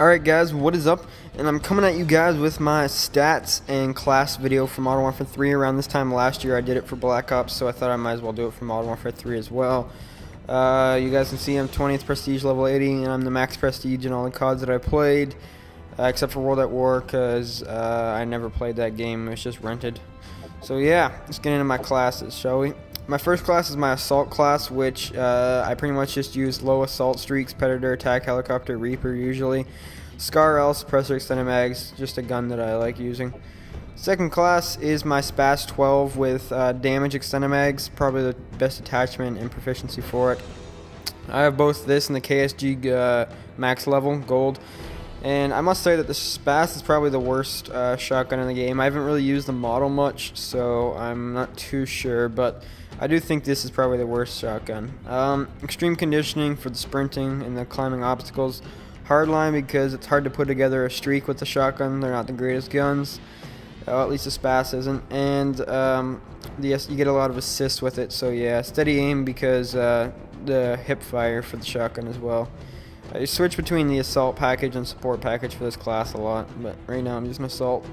Alright guys, what is up? And I'm coming at you guys with my stats and class video for Modern Warfare 3. Around this time last year I did it for Black Ops, so I thought I might as well do it for Modern Warfare 3 as well. You guys can see I'm 20th Prestige level 80, and I'm the max Prestige in all the CODs that I played, except for World at War, because I never played that game, it was just rented. So yeah, let's get into my classes, shall we? My first class is my Assault class, which I pretty much just use low Assault streaks, Predator, Attack Helicopter, Reaper usually. Scar L, Suppressor, Extended Mags, just a gun that I like using. Second class is my SPAS 12 with Damage Extended Mags, probably the best attachment and proficiency for it. I have both this and the KSG max level, gold. And I must say that the SPAS is probably the worst shotgun in the game. I haven't really used the model much, so I'm not too sure, but I do think this is probably the worst shotgun. Extreme conditioning for the sprinting and the climbing obstacles. Hardline because it's hard to put together a streak with the shotgun. They're not the greatest guns. At least the SPAS isn't. And you get a lot of assists with it, so yeah. Steady aim because the hip fire for the shotgun as well. I switch between the Assault package and Support package for this class a lot, but right now I'm using Assault.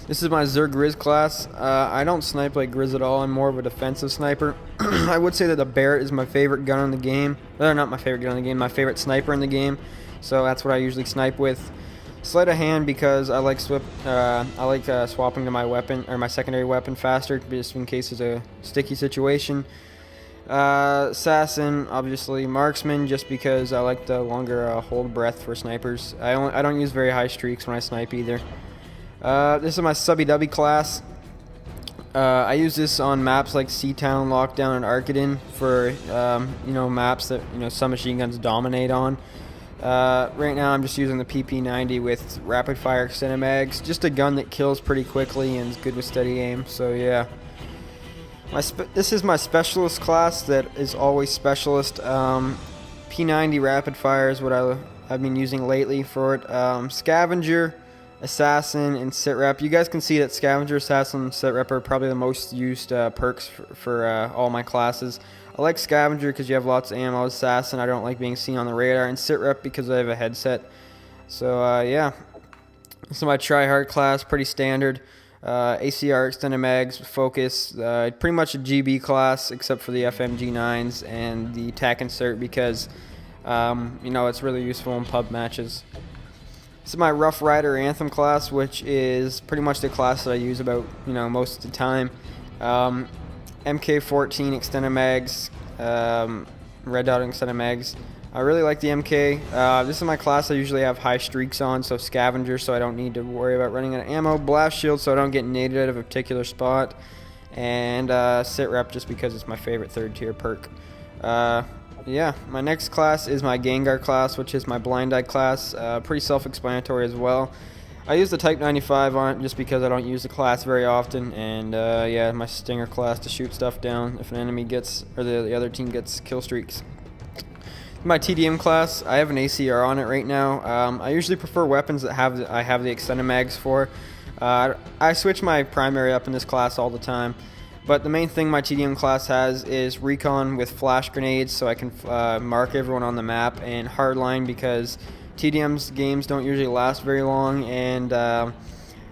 This is my Zerg Grizz class. I don't snipe like Grizz at all. I'm more of a defensive sniper. I would say that the Barrett is my favorite gun in the game. Not my favorite gun in the game, my favorite sniper in the game. So that's what I usually snipe with. Sleight of hand because I like swapping to my weapon or my secondary weapon faster, just in case there's a sticky situation. Assassin, obviously. Marksman, just because I like the longer hold breath for snipers. I don't use very high streaks when I snipe either. This is my Subby class. I use this on maps like Seatown, Lockdown, and Arkaden for maps that submachine guns dominate on. Right now I'm just using the PP90 with rapid fire extended mags. Just a gun that kills pretty quickly and is good with steady aim. So yeah. This is my specialist class that is always specialist. P90 rapid fire is what I've been using lately for it. Scavenger, Assassin, and Sitrep. You guys can see that Scavenger, Assassin, and Sitrep are probably the most used perks for all my classes. I like Scavenger because you have lots of ammo. Assassin, I don't like being seen on the radar. And Sitrep because I have a headset. So yeah, this is my tryhard class, pretty standard. ACR extended mags, focus, pretty much a GB class except for the FMG9s and the tac insert because it's really useful in pub matches. This is my Rough Rider Anthem class, which is pretty much the class that I use about most of the time. MK14 extended mags, red dot extended mags. I really like the MK. This is my class I usually have high streaks on, so Scavenger, so I don't need to worry about running out of ammo. Blast Shield, so I don't get naded out of a particular spot. And Sitrep, just because it's my favorite third tier perk. Yeah, my next class is my Gengar class, which is my Blind Eye class. Pretty self-explanatory as well. I use the Type 95 on it just because I don't use the class very often. And yeah, my Stinger class to shoot stuff down if an enemy gets, or the other team gets kill streaks. My TDM class, I have an ACR on it right now. I usually prefer weapons that I have the extended mags for. I switch my primary up in this class all the time, but the main thing my TDM class has is recon with flash grenades, so I can mark everyone on the map, and hardline because TDM's games don't usually last very long, and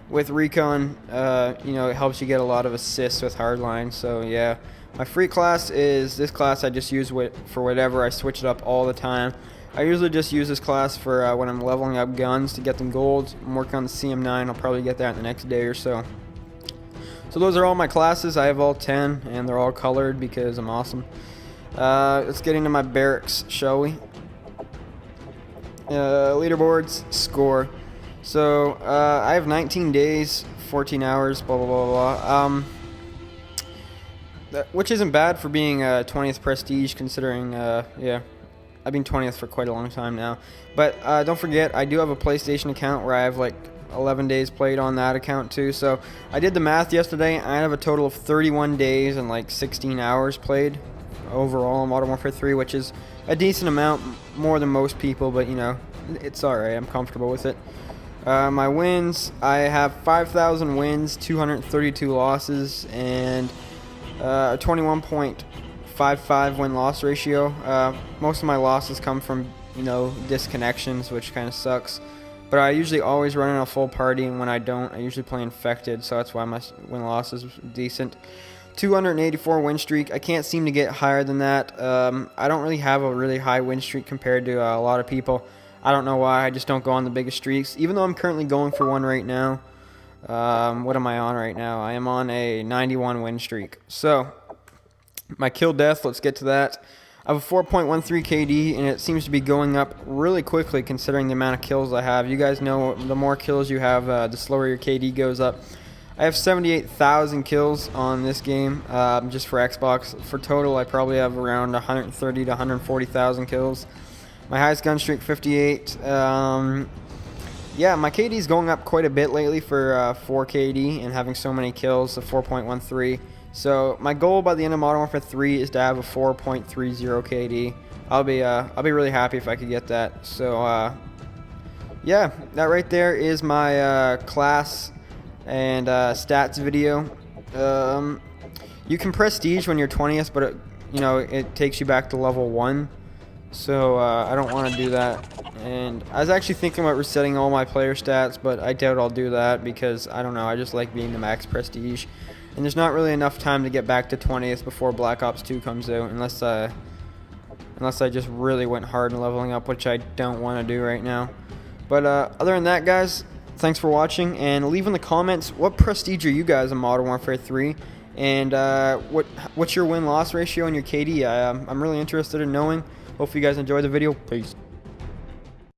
with recon, it helps you get a lot of assists with hardline. So yeah. My free class is this class I just use for whatever. I switch it up all the time. I usually just use this class for when I'm leveling up guns to get them gold. I'm working on the CM9. I'll probably get that in the next day or so. So those are all my classes. I have all 10, and they're all colored because I'm awesome. Let's get into my barracks, shall we? Leaderboards, score. So I have 19 days, 14 hours, blah, blah, blah, blah. Which isn't bad for being 20th Prestige, considering, yeah, I've been 20th for quite a long time now. But don't forget, I do have a PlayStation account where I have like 11 days played on that account too. So I did the math yesterday. I have a total of 31 days and like 16 hours played overall in Modern Warfare 3, which is a decent amount, more than most people, but it's alright. I'm comfortable with it. My wins, I have 5,000 wins, 232 losses, and a 21.55 win-loss ratio. Most of my losses come from disconnections, which kind of sucks. But I usually always run in a full party, and when I don't, I usually play infected, so that's why my win-loss is decent. 284 win streak. I can't seem to get higher than that. I don't really have a really high win streak compared to a lot of people. I don't know why. I just don't go on the biggest streaks, even though I'm currently going for one right now. What am I on right now? I am on a 91 win streak. So, my kill death, let's get to that. I have a 4.13 KD, and it seems to be going up really quickly considering the amount of kills I have. You guys know the more kills you have, the slower your KD goes up. I have 78,000 kills on this game, just for Xbox. For total, I probably have around 130 to 140,000 kills. My highest gun streak, 58. Yeah, my KD is going up quite a bit lately for 4 KD and having so many kills, so 4.13. So my goal by the end of Modern Warfare 3 is to have a 4.30 KD. I'll be really happy if I could get that. So yeah, that right there is my class and stats video. You can prestige when you're 20th, but it takes you back to level 1. So I don't want to do that. And I was actually thinking about resetting all my player stats, but I doubt I'll do that because I don't know. I just like being the max prestige. And there's not really enough time to get back to 20th before Black Ops 2 comes out, unless I just really went hard in leveling up, which I don't want to do right now. But other than that, guys, thanks for watching, and leave in the comments what prestige are you guys in Modern Warfare 3, and what's your win-loss ratio and your KD. I'm really interested in knowing. Hope you guys enjoyed the video. Peace.